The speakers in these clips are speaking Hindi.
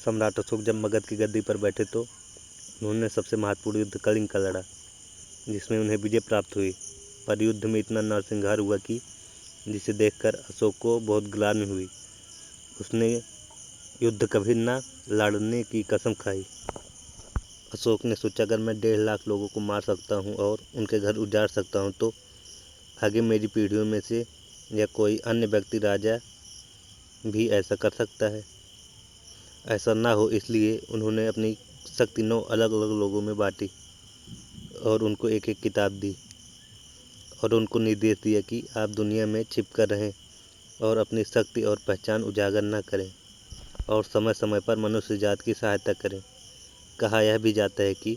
सम्राट अशोक जब मगध की गद्दी पर बैठे तो उन्होंने सबसे महत्वपूर्ण युद्ध कलिंग का लड़ा, जिसमें उन्हें विजय प्राप्त हुई। पर युद्ध में इतना नरसंहार हुआ कि जिसे देखकर अशोक को बहुत ग्लानि हुई। उसने युद्ध कभी न लड़ने की कसम खाई। अशोक ने सोचा, अगर मैं 1.5 लाख लोगों को मार सकता हूँ और उनके घर उजाड़ सकता हूँ तो आगे मेरी पीढ़ियों में से या कोई अन्य व्यक्ति राजा भी ऐसा कर सकता है। ऐसा ना हो इसलिए उन्होंने अपनी शक्ति 9 अलग अलग लोगों में बांटी और उनको एक एक किताब दी और उनको निर्देश दिया कि आप दुनिया में छिप कर रहें और अपनी शक्ति और पहचान उजागर न करें और समय समय पर मनुष्य जात की सहायता करें। कहा यह भी जाता है कि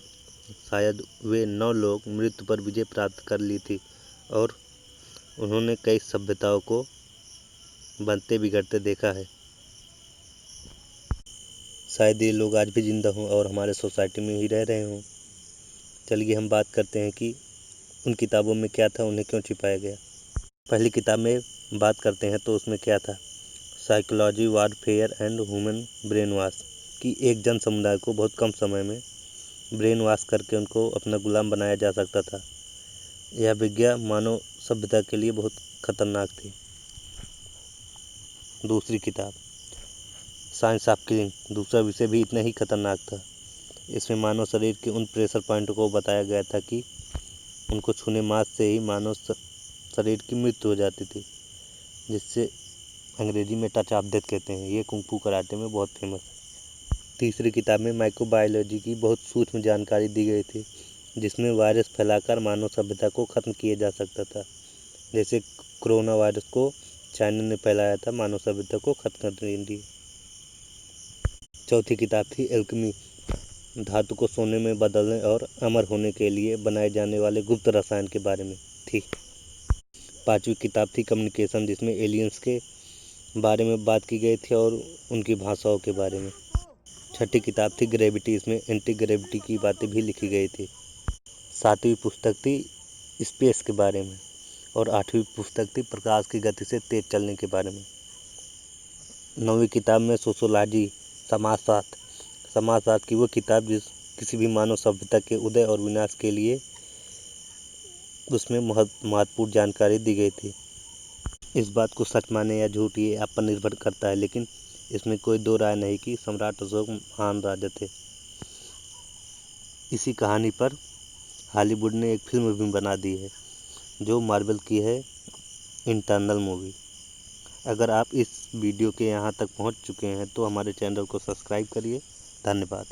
शायद वे 9 लोग मृत्यु पर विजय प्राप्त कर ली थी और उन्होंने कई सभ्यताओं को बनते बिगड़ते देखा है। शायद ये लोग आज भी जिंदा हों और हमारे सोसाइटी में ही रह रहे हों। चलिए हम बात करते हैं कि उन किताबों में क्या था, उन्हें क्यों छिपाया गया। पहली किताब में बात करते हैं तो उसमें क्या था, psychology warfare and human brain wash, कि एक जन समुदाय को बहुत कम समय में ब्रेन वॉश करके उनको अपना गुलाम बनाया जा सकता था। यह विज्ञा मानव सभ्यता के लिए बहुत खतरनाक थी। दूसरी किताब साइंस ऑफ किलिंग, दूसरा विषय भी इतना ही खतरनाक था। इसमें मानव शरीर के उन प्रेशर पॉइंटों को बताया गया था कि उनको छूने मात्र से ही मानव शरीर की मृत्यु हो जाती थी, जिससे अंग्रेजी में टच ऑफ डेथ कहते हैं। ये कुंग फू कराटे में बहुत फेमस है। तीसरी किताब में माइक्रोबायोलॉजी की बहुत सूक्ष्म जानकारी दी गई थी, जिसमें वायरस फैलाकर मानव सभ्यता को ख़त्म किया जा सकता था। जैसे कोरोना वायरस को चाइना ने फैलाया था मानव सभ्यता को खत्म करने के लिए। चौथी किताब थी एल्केमी, धातु को सोने में बदलने और अमर होने के लिए बनाए जाने वाले गुप्त रसायन के बारे में थी। पांचवी किताब थी कम्युनिकेशन, जिसमें एलियंस के बारे में बात की गई थी और उनकी भाषाओं के बारे में। छठी किताब थी ग्रेविटी, इसमें एंटी ग्रेविटी की बातें भी लिखी गई थी। सातवीं पुस्तक थी स्पेस के बारे में और आठवीं पुस्तक थी प्रकाश की गति से तेज चलने के बारे में। नौवीं किताब में सोशोलॉजी, समाजशास्त्र की वो किताब जिस किसी भी मानव सभ्यता के उदय और विनाश के लिए उसमें महत्वपूर्ण जानकारी दी गई थी। इस बात को सच माने या झूठ ये आप पर निर्भर करता है, लेकिन इसमें कोई दो राय नहीं कि सम्राट अशोक महान राजा थे। इसी कहानी पर हॉलीवुड ने एक फिल्म भी बना दी है जो मार्वल की है, इंटरनल मूवी। अगर आप इस वीडियो के यहाँ तक पहुँच चुके हैं तो हमारे चैनल को सब्सक्राइब करिए। धन्यवाद।